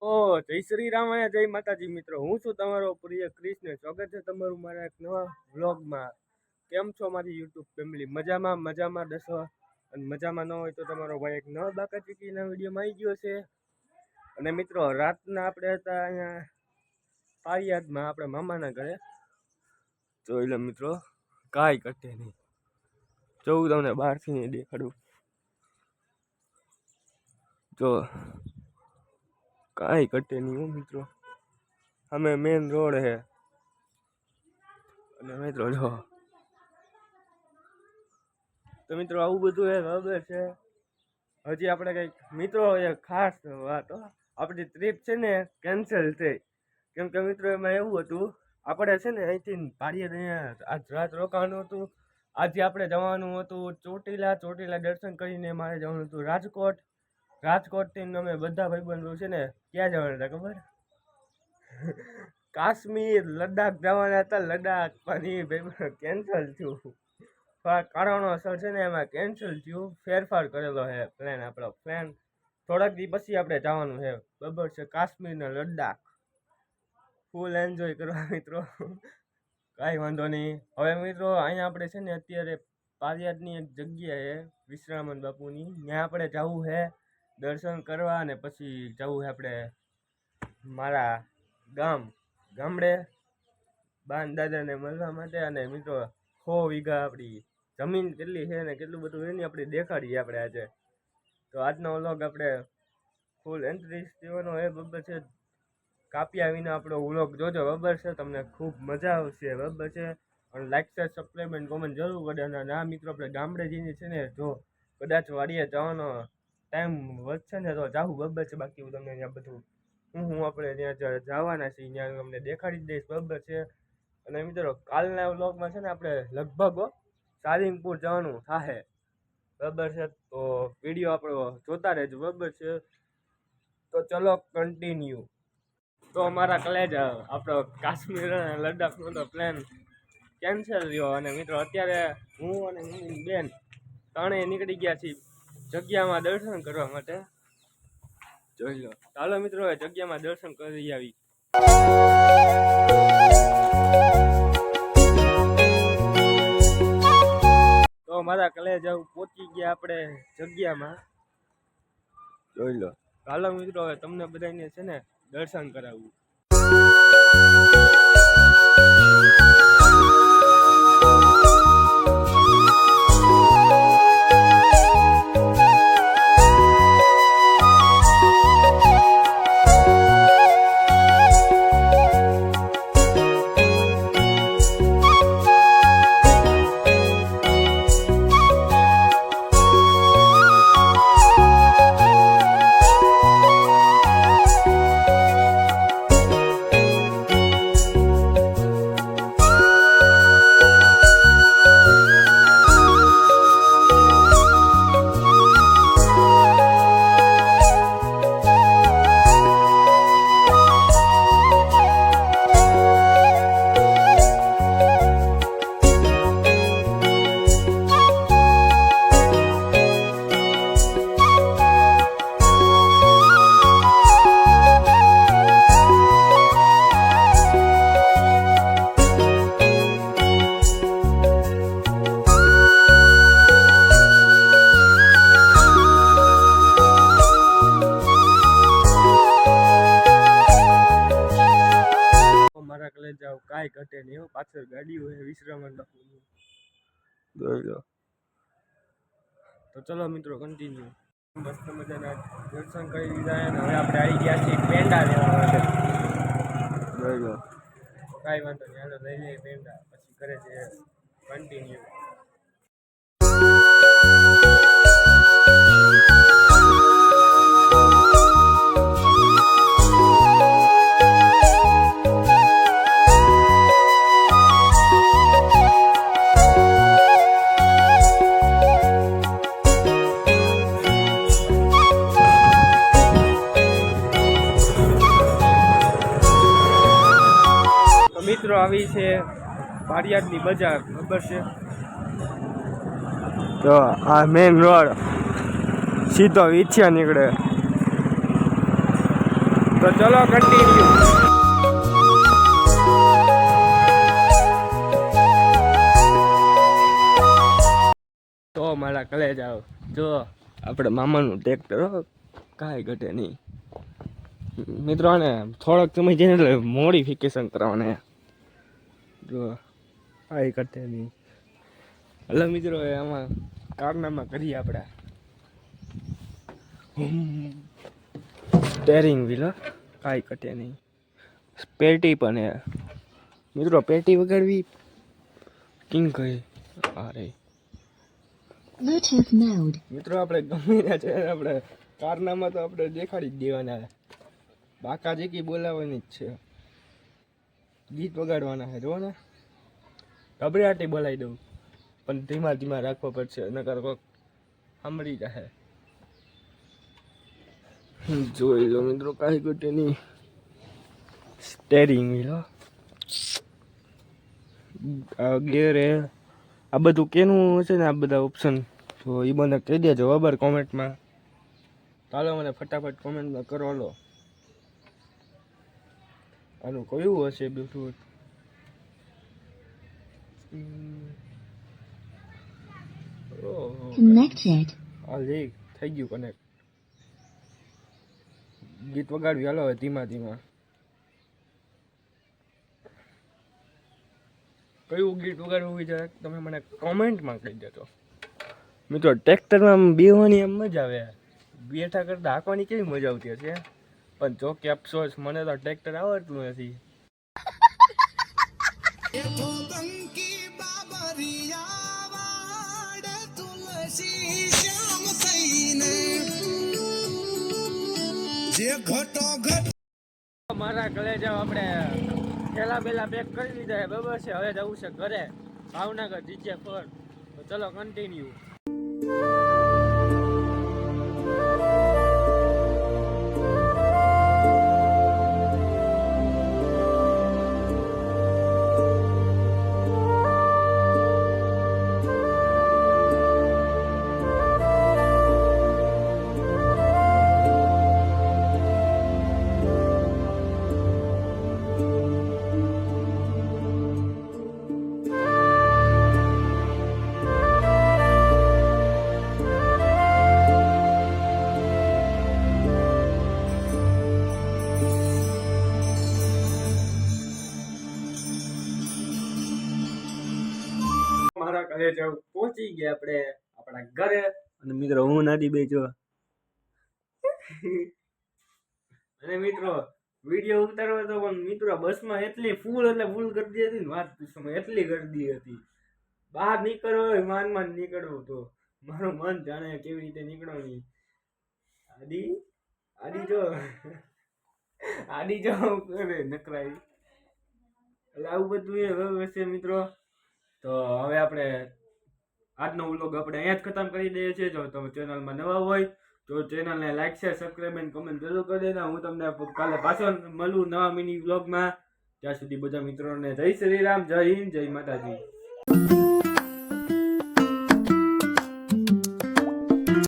ઓ જય શ્રી રામ અને જય માતાજી મિત્રો, હું છું તમારો પ્રિય કૃષ્ણ. સ્વાગત છે તમારું મારા એક નવા વ્લોગમાં. કેમ છો મારી યુટ્યુબ ફેમિલી? મજામાં દસો. અને મજામાં ન હોય તો તમારો ભાઈ એક નવા બાકા ચીકીના વિડીયોમાં આવી ગયો છે. અને મિત્રો રાતના આપણે હતા અહીંયા પારિયાદમાં આપણે મામાના ઘરે. જોઈ લો મિત્રો, કાંઈ ઘટે નહીં. જોઉં તમને બહારથી નહીં દેખાડું. જો કાંઈ ઘટે નહીં હો મિત્રો. અમે મેન રોડ હે અને મિત્રો જો તો મિત્રો આવું બધું એ બરાબર છે. હજી આપણે કંઈક મિત્રો એ ખાસ વાત, આપણી ટ્રીપ છે ને કેન્સલ થઈ. કેમ કે મિત્રો એમાં એવું હતું, આપણે છે ને અહીંથી પારિયાદ આજ રાત રોકાવાનું હતું. આજે આપણે જવાનું હતું ચોટીલા દર્શન કરીને મારે જવાનું હતું રાજકોટથી અમે બધા ભાઈબંધો છે ને ક્યાં જવાના હતા ખબર? કાશ્મીર લદ્દાખ જવાના હતા. લદ્દાખ પણ એ કેન્સલ થયું. કારણોસર છે ને એમાં કેન્સલ થયું. ફેરફાર કરેલો છે પ્લાન. આપણો પ્લાન થોડાક દી પછી આપણે જવાનું છે, બરાબર છે, કાશ્મીર ને લદ્દાખ. ફૂલ એન્જોય કરવા મિત્રો, કાંઈ વાંધો નહીં. હવે મિત્રો અહીંયા આપણે છે ને અત્યારે પારિયાદની એક જગ્યા છે વિશ્રામણ બાપુની, ત્યાં આપણે જવું છે દર્શન કરવા. અને પછી જવું છે આપણે મારા ગામડે બાન દાદાને મળવા માટે. અને મિત્રો 100 વીઘા આપણી જમીન કેટલી છે ને કેટલું બધું એની આપણે દેખાડીએ આપણે આજે. તો આજનો વ્લોગ આપણે ફૂલ એન્ટ્રીસ દેવાનો એ બરાબર છે. કાપ્યા વિના આપણો વ્લોગ જોજો, બરાબર છે, તમને ખૂબ મજા આવશે, બરાબર છે. અને લાઈક શેર સબસ્ક્રાઈબ અને કોમેન્ટ જરૂર કરે. અને આ મિત્રો આપણે ગામડે જઈને છે ને જો કદાચ વાડીએ જવાનો ટાઈમ વધશે ને તો જાવું, બરાબર છે. બાકી હું તમને ત્યાં બધું હું આપણે ત્યાં જવાના છીએ ત્યાં તમને દેખાડી જ દઈશ, બરાબર છે. અને મિત્રો કાલના વ્લોગમાં છે ને આપણે લગભગ સાલિંગપુર જવાનું થાય, બરાબર છે. તો વિડીયો આપણો જોતા રહેજો, બરાબર છે. તો ચલો કન્ટિન્યુ. તો અમારા કલેજ આપણો કાશ્મીર અને લદ્દાખનો તો પ્લાન કેન્સલ થયો. અને મિત્રો અત્યારે હું અને મારી બેન ત્રણેય નીકળી ગયા છીએ જગ્યામાં દર્શન કરવા માટે. જોઈ લો, ચાલો મિત્રો જગ્યામાં દર્શન કરી આવી. તો મારા કલેજ પહોંચી ગયા આપણે જગ્યામાં. જોઈ લો, ચાલો મિત્રો હવે તમને બધાને છે ને દર્શન કરાવવું. જાવ કાંઈ ઘટે નહીં હો. પાછળ ગાડી હોય વિશ્રામણ બાપુની, જોઈ લો. તો ચલો મિત્રો કન્ટિન્યુ. મસ્ત મજાના દર્શન કરી લીધા અને હવે આપણે આવી ગયા છીએ પેંડા લેવા માટે. જોઈ લો, કાંઈ વાંધો નહીં, હાલો લઈ લઈએ પેંડા, પછી કરે છે કન્ટિન્યુ. મિત્રો આવી છે પારિયાદની બજાર, ખબર છે? તો આ મેઇન રોડ સીધો વીછિયા નીકળે. તો ચલો કન્ટિન્યુ. તો મારા કલેજ આવો જો આપણે મામાનું ટ્રેક્ટર કાંઈ ઘટે નહીં મિત્રો. આને થોડોક સમય જઈને એટલે મોડિફિકેશન કરવાના જો કાંઈ ઘટે નહીં. હલો મિત્રો આમાં કારનામાં કરીએ આપણે સ્ટેરિંગ વ્હીલ કાંઈ ઘટે નહીં. પેટી પણ હે મિત્રો, પેટી વગાડવી કિંગ કહે અરે Bluetooth mode. મિત્રો આપણે ગમે ત્યાં છે આપણે કારનામાં તો આપણે દેખાડી જ દેવાના. બાકાજી કી બોલાવવાની જ છે, ગીત વગાડવાના છે. જો ને ગભરાટી બોલાવી દઉં પણ ધીમા ધીમા રાખવો પડશે નકર કોક સાંભળી જાય. જોઈ લો મિત્રો કાંઈ ઘટે નહીં. સ્ટેરિંગ વ્હીલ ગેર હે આ બધું કેનું છે ને આ બધા ઓપ્શન તો એ મને કહી દેજો બરાબર કોમેન્ટમાં. ચાલો મને ફટાફટ કોમેન્ટમાં કરો. લો આનું કયું હશે બ્લૂટૂથ? Connected. હા લે થઈ ગયું કનેક્ટ. ગીત વગાડવી હાલો હવે ધીમા ધીમા. કયું ગીત વગાડવું વિચાર તમે મને કોમેન્ટમાં કહી દેજો મિત્રો. ટ્રેક્ટરમાં બેહવાની એમ મજા આવે, બેઠા કરતા હાંકવાની કેવી મજા આવતી હશે. પણ જો કે અફસોસ મને તો ટ્રેક્ટર આવડતું નથી. મારા ઘરે જાવ આપણે થેલા બેલા પેક કરી દીધા છે બરાબર છે. હવે જવું છે ઘરે ભાવનગર જીજે ફર. તો ચલો કન્ટિન્યુ. મારા ઘરે જાવ પહોંચી ગયા આપણે આપણા ઘરે. અને મિત્રો હું નાદી બે જો અને મિત્રો વિડીયો ઉતારવો હતો પણ મિત્રો બસમાં એટલી ફૂલ એટલે ફૂલ ગર્દી હતી ને વાત પૂછો એટલી ગર્દી હતી. બહાર નીકળવો હોય માંડ માંડ નીકળવું તો મારું મન જાણે કેવી રીતે નીકળવાની. આડી આડી જો આડી જો નકરાઈ એટલે આવું બધું એ હશે મિત્રો. તો હવે આપણે આજનો વ્લોગ આપણે અહીંયા જ ખતમ કરી દઈએ છીએ. જો તમે ચેનલમાં નવા હોય તો ચેનલને લાઈક શેર સબસ્ક્રાઈબ અને કમેન્ટ જરૂર કરી દેના. હું તમને કાલે પાછો મળું નવા મિની વ્લોગમાં. ત્યાં સુધી બધા મિત્રોને જય શ્રી રામ, જય હિન્દ, જય માતાજી.